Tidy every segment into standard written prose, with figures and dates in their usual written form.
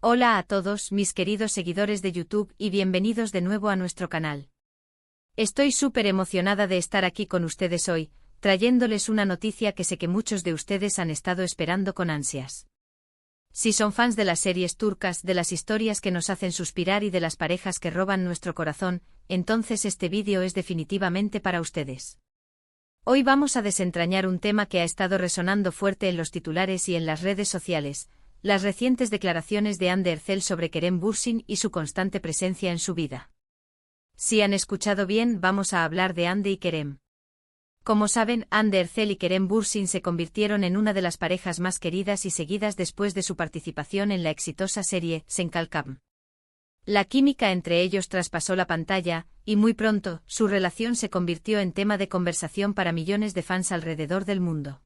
Hola a todos mis queridos seguidores de YouTube y bienvenidos de nuevo a nuestro canal. Estoy súper emocionada de estar aquí con ustedes hoy, trayéndoles una noticia que sé que muchos de ustedes han estado esperando con ansias. Si son fans de las series turcas, de las historias que nos hacen suspirar y de las parejas que roban nuestro corazón, entonces este vídeo es definitivamente para ustedes. Hoy vamos a desentrañar un tema que ha estado resonando fuerte en los titulares y en las redes sociales: las recientes declaraciones de Hande Erçel sobre Kerem Bürsin y su constante presencia en su vida. Si han escuchado bien, vamos a hablar de Hande y Kerem. Como saben, Hande Erçel y Kerem Bürsin se convirtieron en una de las parejas más queridas y seguidas después de su participación en la exitosa serie Sen Kalkam. La química entre ellos traspasó la pantalla, y muy pronto, su relación se convirtió en tema de conversación para millones de fans alrededor del mundo.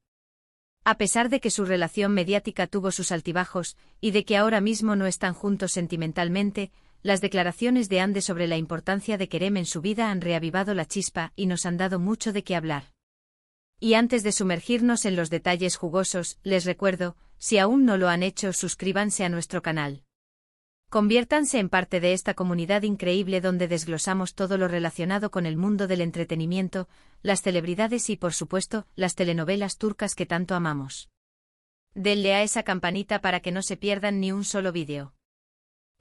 A pesar de que su relación mediática tuvo sus altibajos, y de que ahora mismo no están juntos sentimentalmente, las declaraciones de Hande sobre la importancia de Kerem en su vida han reavivado la chispa y nos han dado mucho de qué hablar. Y antes de sumergirnos en los detalles jugosos, les recuerdo, si aún no lo han hecho, suscríbanse a nuestro canal. Conviértanse en parte de esta comunidad increíble donde desglosamos todo lo relacionado con el mundo del entretenimiento, las celebridades y, por supuesto, las telenovelas turcas que tanto amamos. Denle a esa campanita para que no se pierdan ni un solo vídeo.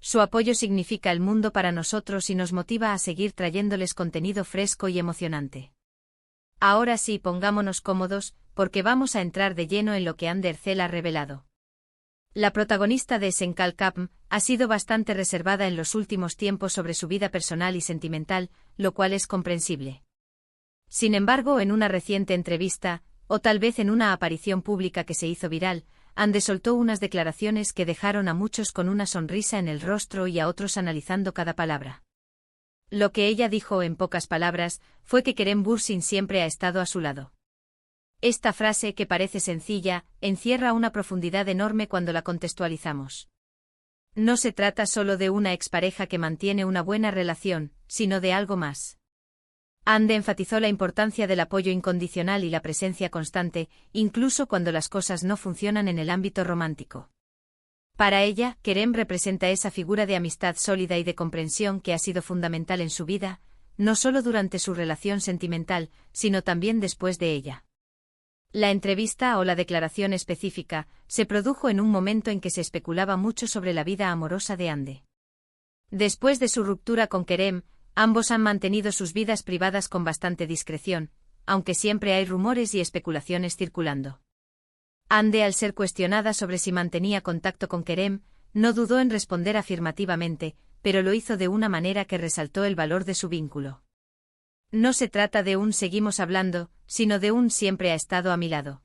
Su apoyo significa el mundo para nosotros y nos motiva a seguir trayéndoles contenido fresco y emocionante. Ahora sí, pongámonos cómodos, porque vamos a entrar de lleno en lo que Hande Erçel ha revelado. La protagonista de Sen Kalkam ha sido bastante reservada en los últimos tiempos sobre su vida personal y sentimental, lo cual es comprensible. Sin embargo, en una reciente entrevista, o tal vez en una aparición pública que se hizo viral, Hande soltó unas declaraciones que dejaron a muchos con una sonrisa en el rostro y a otros analizando cada palabra. Lo que ella dijo, en pocas palabras, fue que Kerem Bürsin siempre ha estado a su lado. Esta frase, que parece sencilla, encierra una profundidad enorme cuando la contextualizamos. No se trata solo de una expareja que mantiene una buena relación, sino de algo más. Hande enfatizó la importancia del apoyo incondicional y la presencia constante, incluso cuando las cosas no funcionan en el ámbito romántico. Para ella, Kerem representa esa figura de amistad sólida y de comprensión que ha sido fundamental en su vida, no solo durante su relación sentimental, sino también después de ella. La entrevista o la declaración específica se produjo en un momento en que se especulaba mucho sobre la vida amorosa de Hande. Después de su ruptura con Kerem, ambos han mantenido sus vidas privadas con bastante discreción, aunque siempre hay rumores y especulaciones circulando. Hande, al ser cuestionada sobre si mantenía contacto con Kerem, no dudó en responder afirmativamente, pero lo hizo de una manera que resaltó el valor de su vínculo. No se trata de un seguimos hablando, sino de un siempre ha estado a mi lado.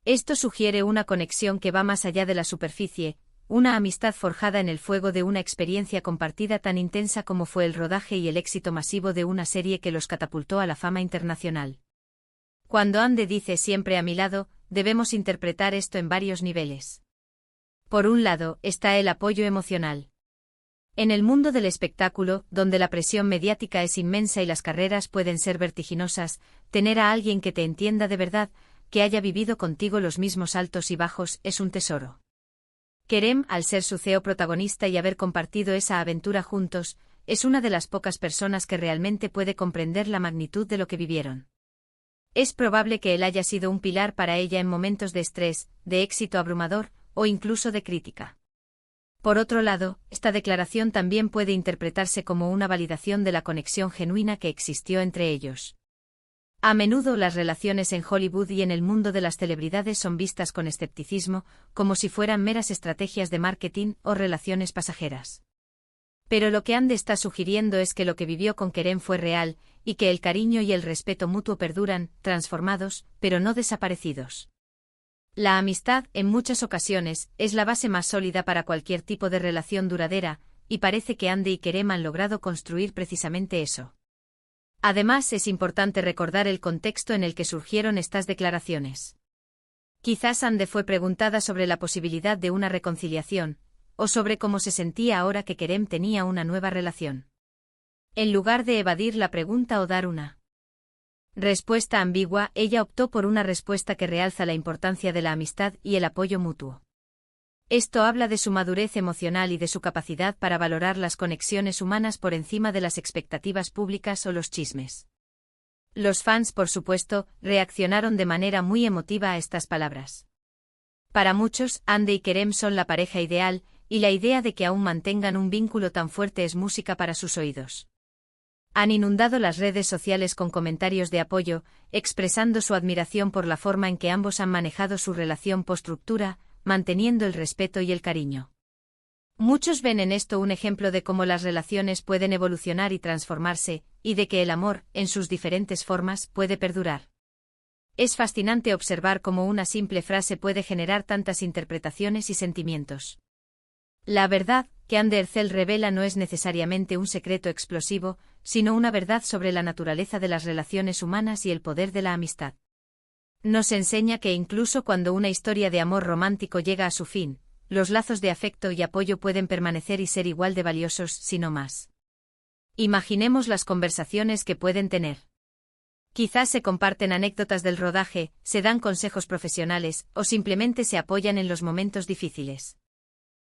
Esto sugiere una conexión que va más allá de la superficie, una amistad forjada en el fuego de una experiencia compartida tan intensa como fue el rodaje y el éxito masivo de una serie que los catapultó a la fama internacional. Cuando Hande dice siempre a mi lado, debemos interpretar esto en varios niveles. Por un lado, está el apoyo emocional. En el mundo del espectáculo, donde la presión mediática es inmensa y las carreras pueden ser vertiginosas, tener a alguien que te entienda de verdad, que haya vivido contigo los mismos altos y bajos, es un tesoro. Kerem, al ser su CEO protagonista y haber compartido esa aventura juntos, es una de las pocas personas que realmente puede comprender la magnitud de lo que vivieron. Es probable que él haya sido un pilar para ella en momentos de estrés, de éxito abrumador, o incluso de crítica. Por otro lado, esta declaración también puede interpretarse como una validación de la conexión genuina que existió entre ellos. A menudo las relaciones en Hollywood y en el mundo de las celebridades son vistas con escepticismo, como si fueran meras estrategias de marketing o relaciones pasajeras. Pero lo que Hande está sugiriendo es que lo que vivió con Kerem fue real, y que el cariño y el respeto mutuo perduran, transformados, pero no desaparecidos. La amistad, en muchas ocasiones, es la base más sólida para cualquier tipo de relación duradera, y parece que Hande y Kerem han logrado construir precisamente eso. Además, es importante recordar el contexto en el que surgieron estas declaraciones. Quizás Hande fue preguntada sobre la posibilidad de una reconciliación, o sobre cómo se sentía ahora que Kerem tenía una nueva relación. En lugar de evadir la pregunta o dar una respuesta ambigua, ella optó por una respuesta que realza la importancia de la amistad y el apoyo mutuo. Esto habla de su madurez emocional y de su capacidad para valorar las conexiones humanas por encima de las expectativas públicas o los chismes. Los fans, por supuesto, reaccionaron de manera muy emotiva a estas palabras. Para muchos, Hande y Kerem son la pareja ideal, y la idea de que aún mantengan un vínculo tan fuerte es música para sus oídos. Han inundado las redes sociales con comentarios de apoyo, expresando su admiración por la forma en que ambos han manejado su relación post-ruptura, manteniendo el respeto y el cariño. Muchos ven en esto un ejemplo de cómo las relaciones pueden evolucionar y transformarse, y de que el amor, en sus diferentes formas, puede perdurar. Es fascinante observar cómo una simple frase puede generar tantas interpretaciones y sentimientos. La verdad que Hande Erçel revela no es necesariamente un secreto explosivo, sino una verdad sobre la naturaleza de las relaciones humanas y el poder de la amistad. Nos enseña que incluso cuando una historia de amor romántico llega a su fin, los lazos de afecto y apoyo pueden permanecer y ser igual de valiosos, si no más. Imaginemos las conversaciones que pueden tener. Quizás se comparten anécdotas del rodaje, se dan consejos profesionales, o simplemente se apoyan en los momentos difíciles.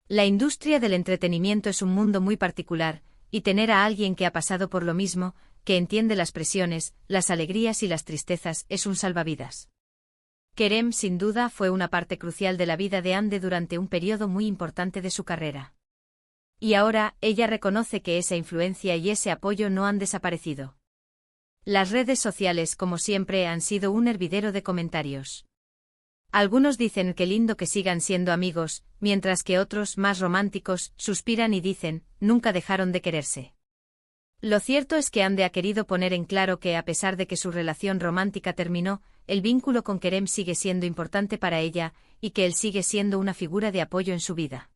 La industria del entretenimiento es un mundo muy particular, y tener a alguien que ha pasado por lo mismo, que entiende las presiones, las alegrías y las tristezas, es un salvavidas. Kerem, sin duda, fue una parte crucial de la vida de Hande durante un periodo muy importante de su carrera. Y ahora, ella reconoce que esa influencia y ese apoyo no han desaparecido. Las redes sociales, como siempre, han sido un hervidero de comentarios. Algunos dicen que lindo que sigan siendo amigos, mientras que otros, más románticos, suspiran y dicen, nunca dejaron de quererse. Lo cierto es que Hande ha querido poner en claro que a pesar de que su relación romántica terminó, el vínculo con Kerem sigue siendo importante para ella, y que él sigue siendo una figura de apoyo en su vida.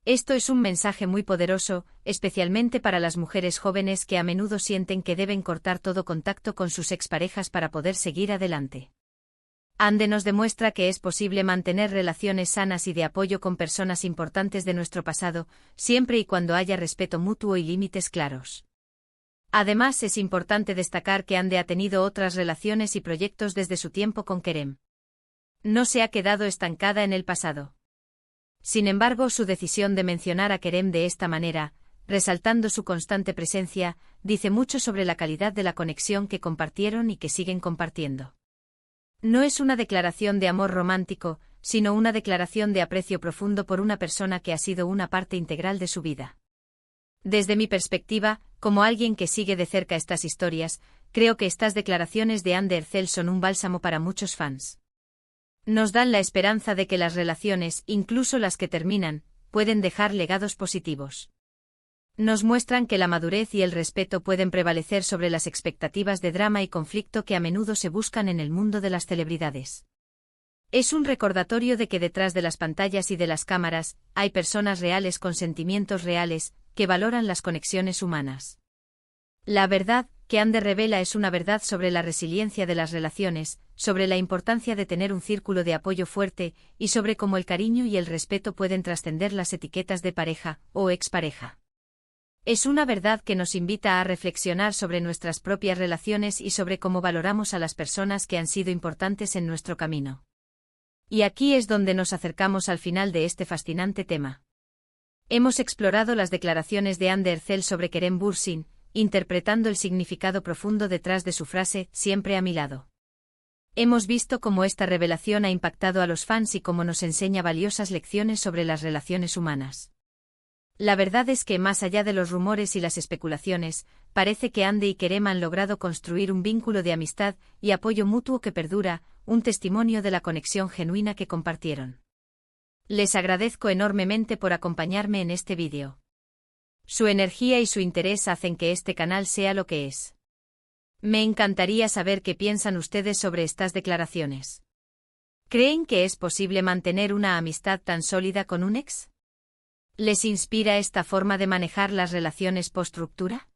Esto es un mensaje muy poderoso, especialmente para las mujeres jóvenes que a menudo sienten que deben cortar todo contacto con sus exparejas para poder seguir adelante. Hande nos demuestra que es posible mantener relaciones sanas y de apoyo con personas importantes de nuestro pasado, siempre y cuando haya respeto mutuo y límites claros. Además, es importante destacar que Hande ha tenido otras relaciones y proyectos desde su tiempo con Kerem. No se ha quedado estancada en el pasado. Sin embargo, su decisión de mencionar a Kerem de esta manera, resaltando su constante presencia, dice mucho sobre la calidad de la conexión que compartieron y que siguen compartiendo. No es una declaración de amor romántico, sino una declaración de aprecio profundo por una persona que ha sido una parte integral de su vida. Desde mi perspectiva, como alguien que sigue de cerca estas historias, creo que estas declaraciones de Hande Erçel son un bálsamo para muchos fans. Nos dan la esperanza de que las relaciones, incluso las que terminan, pueden dejar legados positivos. Nos muestran que la madurez y el respeto pueden prevalecer sobre las expectativas de drama y conflicto que a menudo se buscan en el mundo de las celebridades. Es un recordatorio de que detrás de las pantallas y de las cámaras, hay personas reales con sentimientos reales, que valoran las conexiones humanas. La verdad que Hande revela es una verdad sobre la resiliencia de las relaciones, sobre la importancia de tener un círculo de apoyo fuerte, y sobre cómo el cariño y el respeto pueden trascender las etiquetas de pareja o expareja. Es una verdad que nos invita a reflexionar sobre nuestras propias relaciones y sobre cómo valoramos a las personas que han sido importantes en nuestro camino. Y aquí es donde nos acercamos al final de este fascinante tema. Hemos explorado las declaraciones de Hande Erçel sobre Kerem Bürsin, interpretando el significado profundo detrás de su frase, siempre a mi lado. Hemos visto cómo esta revelación ha impactado a los fans y cómo nos enseña valiosas lecciones sobre las relaciones humanas. La verdad es que, más allá de los rumores y las especulaciones, parece que Hande y Kerem han logrado construir un vínculo de amistad y apoyo mutuo que perdura, un testimonio de la conexión genuina que compartieron. Les agradezco enormemente por acompañarme en este vídeo. Su energía y su interés hacen que este canal sea lo que es. Me encantaría saber qué piensan ustedes sobre estas declaraciones. ¿Creen que es posible mantener una amistad tan sólida con un ex? ¿Les inspira esta forma de manejar las relaciones post-ruptura?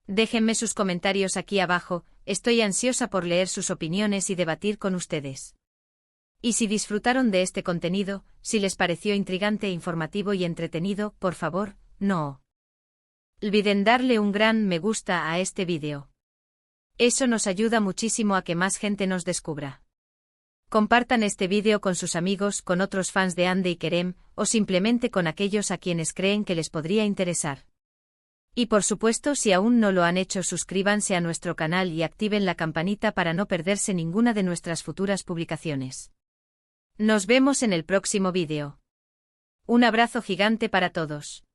Déjenme sus comentarios aquí abajo, estoy ansiosa por leer sus opiniones y debatir con ustedes. Y si disfrutaron de este contenido, si les pareció intrigante, informativo y entretenido, por favor, no olviden darle un gran me gusta a este vídeo. Eso nos ayuda muchísimo a que más gente nos descubra. Compartan este vídeo con sus amigos, con otros fans de Hande y Kerem, o simplemente con aquellos a quienes creen que les podría interesar. Y por supuesto, si aún no lo han hecho, suscríbanse a nuestro canal y activen la campanita para no perderse ninguna de nuestras futuras publicaciones. Nos vemos en el próximo vídeo. Un abrazo gigante para todos.